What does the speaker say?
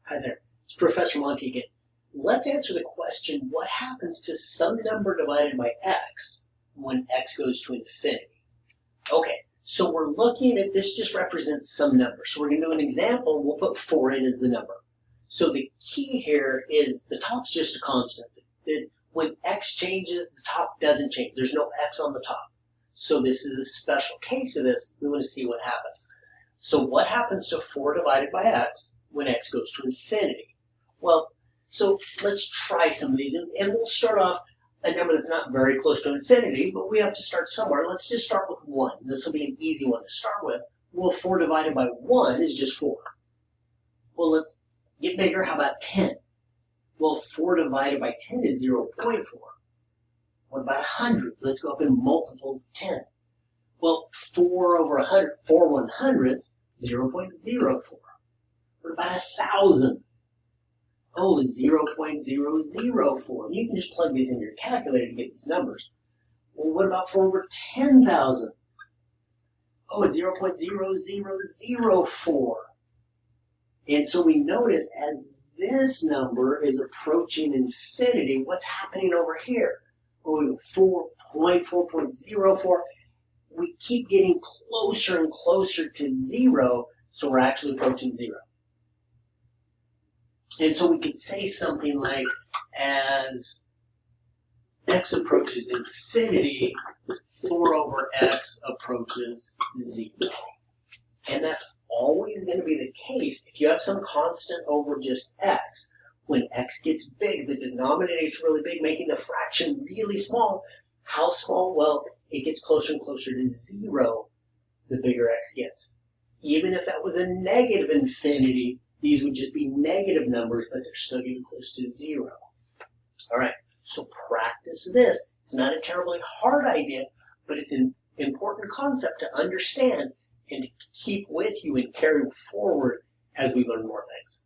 Hi there, it's Professor Monty again. Let's answer the question, what happens to some number divided by x when x goes to infinity? Okay, so we're looking at this just represents some number. So we're going to do an example. We'll put 4 in as the number. So the key here is the top's just a constant. When x changes, the top doesn't change. There's no x on the top. So this is a special case of this. We want to see what happens. So what happens to 4 divided by x when x goes to infinity? Well, so let's try some of these, and we'll start off a number that's not very close to infinity, but we have to start somewhere. Let's just start with 1. This will be an easy one to start with. Well, 4 divided by 1 is just 4. Well, let's get bigger. How about 10? Well, 4 divided by 10 is 0.4. What about 100? Let's go up in multiples of 10. Well, 4 over 100, 4 100ths, 0.04. What about 1,000? Oh, 0.004. You can just plug these into your calculator to get these numbers. Well, what about 4 over 10,000? Oh, it's 0.0004. And so we notice as this number is approaching infinity, what's happening over here? Oh, we go 4.04. We keep getting closer and closer to 0, so we're actually approaching 0. And so we could say something like, as x approaches infinity, 4 over x approaches 0. And that's always going to be the case if you have some constant over just x. When x gets big, the denominator gets really big, making the fraction really small. How small? Well, it gets closer and closer to 0 the bigger x gets. Even if that was a negative infinity, these would just be negative numbers, but they're still getting close to 0. All right, so practice this. It's not a terribly hard idea, but it's an important concept to understand and to keep with you and carry forward as we learn more things.